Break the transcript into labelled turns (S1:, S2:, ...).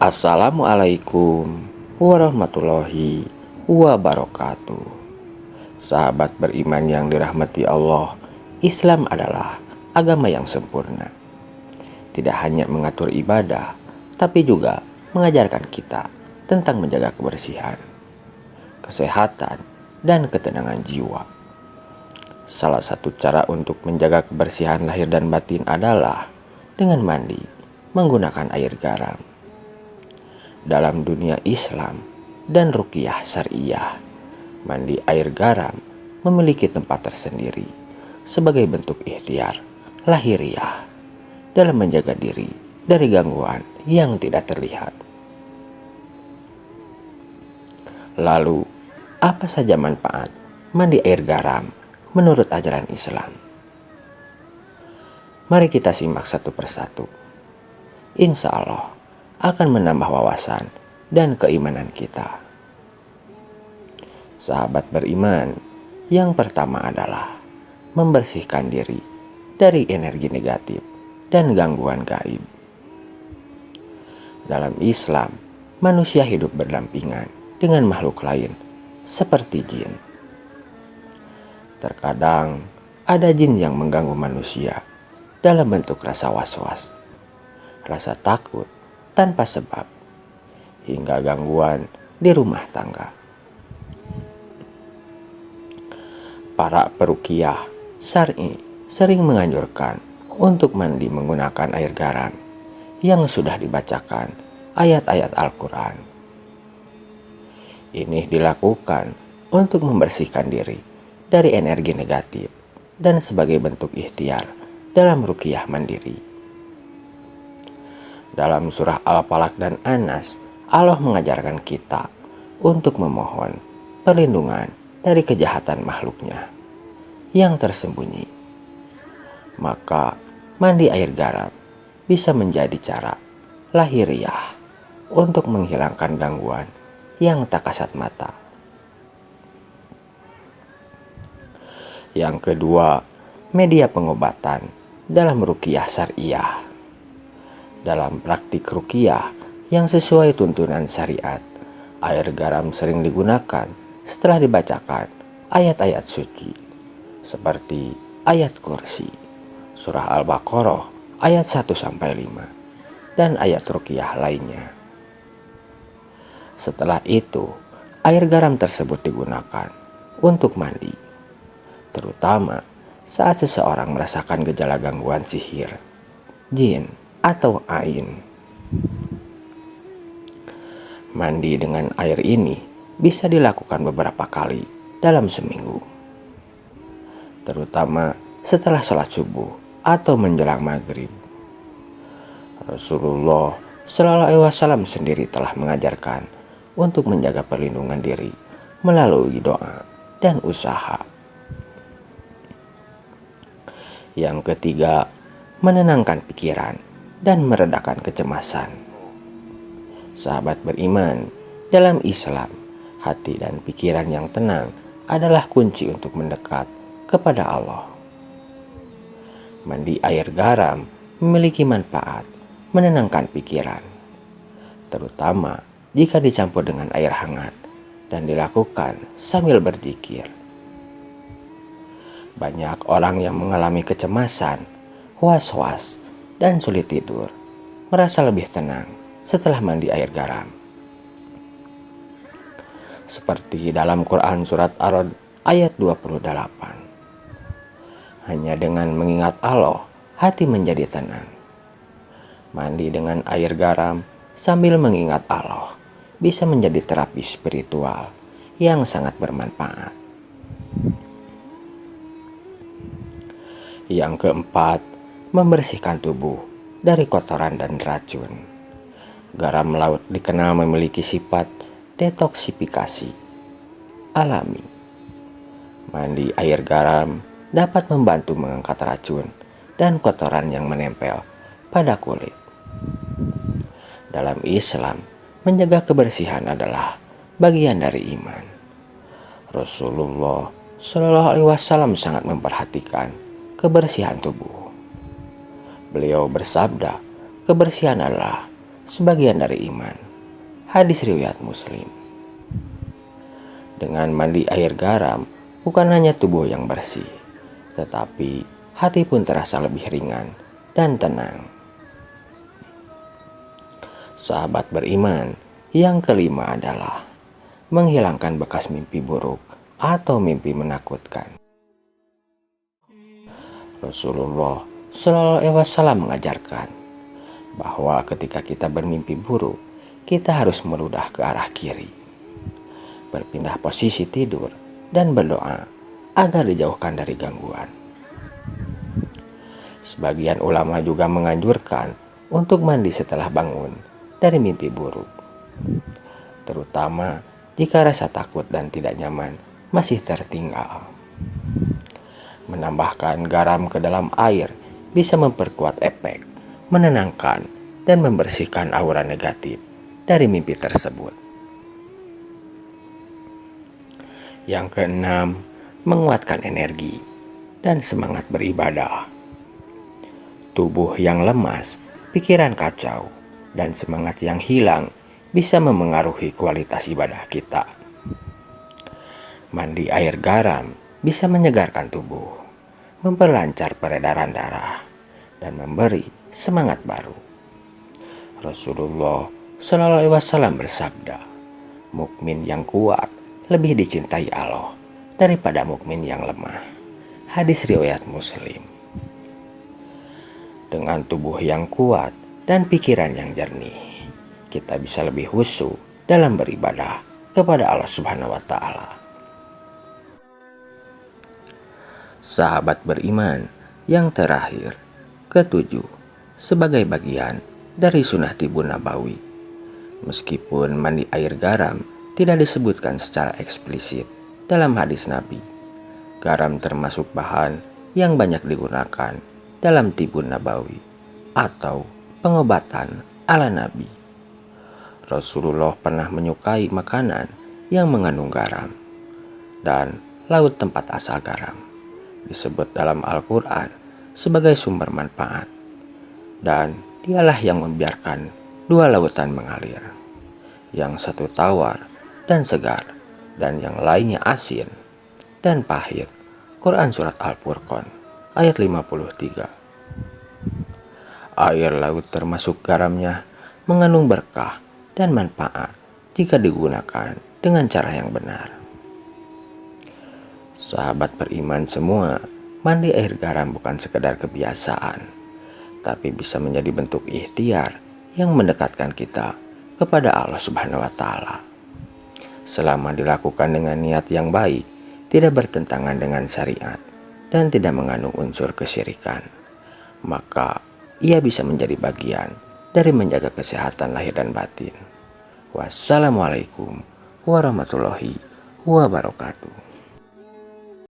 S1: Assalamualaikum warahmatullahi wabarakatuh. Sahabat beriman yang dirahmati Allah, Islam adalah agama yang sempurna. Tidak hanya mengatur ibadah, tapi juga mengajarkan kita tentang menjaga kebersihan, kesehatan, dan ketenangan jiwa. Salah satu cara untuk menjaga kebersihan lahir dan batin adalah dengan mandi menggunakan air garam. Dalam dunia Islam dan ruqyah syariah, mandi air garam memiliki tempat tersendiri sebagai bentuk ikhtiar lahiriah dalam menjaga diri dari gangguan yang tidak terlihat. Lalu, apa saja manfaat mandi air garam menurut ajaran Islam? Mari kita simak satu persatu. Insya Allah akan menambah wawasan dan keimanan kita. Sahabat beriman, yang pertama adalah membersihkan diri dari energi negatif dan gangguan gaib. Dalam Islam, manusia hidup berdampingan dengan makhluk lain seperti jin. Terkadang ada jin yang mengganggu manusia dalam bentuk rasa was-was, rasa takut tanpa sebab, hingga gangguan di rumah tangga. Para peruqyah syar'i sering menganjurkan untuk mandi menggunakan air garam yang sudah dibacakan ayat-ayat Al-Quran. Ini dilakukan untuk membersihkan diri dari energi negatif dan sebagai bentuk ikhtiar dalam ruqyah mandiri. Dalam surah Al-Falaq dan An-Nas, Allah mengajarkan kita untuk memohon perlindungan dari kejahatan makhluknya yang tersembunyi. Maka mandi air garam bisa menjadi cara lahiriah untuk menghilangkan gangguan yang tak kasat mata. Yang kedua, media pengobatan dalam ruqyah syariah. Dalam praktik ruqyah yang sesuai tuntunan syariat, air garam sering digunakan setelah dibacakan ayat-ayat suci seperti ayat kursi, surah Al-Baqarah ayat 1-5, dan ayat ruqyah lainnya. Setelah itu, air garam tersebut digunakan untuk mandi, terutama saat seseorang merasakan gejala gangguan sihir, jin, atau ain. Mandi dengan air ini bisa dilakukan beberapa kali dalam seminggu, terutama setelah sholat subuh atau menjelang maghrib. Rasulullah Shallallahu Alaihi Wasallam sendiri telah mengajarkan untuk menjaga perlindungan diri melalui doa dan usaha. Yang ketiga, menenangkan pikiran dan meredakan kecemasan. Sahabat beriman, dalam Islam, hati dan pikiran yang tenang adalah kunci untuk mendekat kepada Allah. Mandi air garam memiliki manfaat menenangkan pikiran, terutama jika dicampur dengan air hangat dan dilakukan sambil berzikir. Banyak orang yang mengalami kecemasan, was-was, dan sulit tidur merasa lebih tenang setelah mandi air garam. Seperti dalam Quran surat Ar-Ra'd ayat 28. Hanya dengan mengingat Allah, hati menjadi tenang. Mandi dengan air garam sambil mengingat Allah bisa menjadi terapi spiritual yang sangat bermanfaat. Yang keempat, membersihkan tubuh dari kotoran dan racun. Garam laut dikenal memiliki sifat detoksifikasi alami. Mandi air garam dapat membantu mengangkat racun dan kotoran yang menempel pada kulit. Dalam Islam, menjaga kebersihan adalah bagian dari iman. Rasulullah Shallallahu Alaihi Wasallam sangat memperhatikan kebersihan tubuh. Beliau bersabda, kebersihan adalah sebagian dari iman. Hadis riwayat Muslim. Dengan mandi air garam, bukan hanya tubuh yang bersih, tetapi hati pun terasa lebih ringan dan tenang. Sahabat beriman, yang kelima adalah menghilangkan bekas mimpi buruk atau mimpi menakutkan. Rasulullah Shallallahu Alaihi Wasallam mengajarkan bahwa ketika kita bermimpi buruk, kita harus meludah ke arah kiri, berpindah posisi tidur, dan berdoa agar dijauhkan dari gangguan. Sebagian ulama juga menganjurkan untuk mandi setelah bangun dari mimpi buruk, terutama jika rasa takut dan tidak nyaman masih tertinggal. Menambahkan garam ke dalam air bisa memperkuat efek, menenangkan, dan membersihkan aura negatif dari mimpi tersebut. Yang keenam, menguatkan energi dan semangat beribadah. Tubuh yang lemas, pikiran kacau, dan semangat yang hilang bisa memengaruhi kualitas ibadah kita. Mandi air garam bisa menyegarkan tubuh, memperlancar peredaran darah, dan memberi semangat baru. Rasulullah Shallallahu Alaihi Wasallam bersabda, mukmin yang kuat lebih dicintai Allah daripada mukmin yang lemah. Hadis riwayat Muslim. Dengan tubuh yang kuat dan pikiran yang jernih, kita bisa lebih khusyuk dalam beribadah kepada Allah Subhanahu wa Ta'ala. Sahabat beriman, yang terakhir, ketujuh, sebagai bagian dari sunnah Tibun Nabawi. Meskipun mandi air garam tidak disebutkan secara eksplisit dalam hadis Nabi, garam termasuk bahan yang banyak digunakan dalam Tibun Nabawi atau pengobatan ala Nabi. Rasulullah pernah menyukai makanan yang mengandung garam, dan laut tempat asal garam disebut dalam Al-Quran sebagai sumber manfaat, dan dialah yang membiarkan dua lautan mengalir, yang satu tawar dan segar, dan yang lainnya asin dan pahit. Quran Surat Al-Furqan ayat 53. Air laut termasuk garamnya mengandung berkah dan manfaat jika digunakan dengan cara yang benar. Sahabat beriman semua, mandi air garam bukan sekedar kebiasaan, tapi bisa menjadi bentuk ikhtiar yang mendekatkan kita kepada Allah Subhanahu wa Ta'ala. Selama dilakukan dengan niat yang baik, tidak bertentangan dengan syariat, dan tidak mengandung unsur kesyirikan, maka ia bisa menjadi bagian dari menjaga kesehatan lahir dan batin. Wassalamualaikum warahmatullahi wabarakatuh.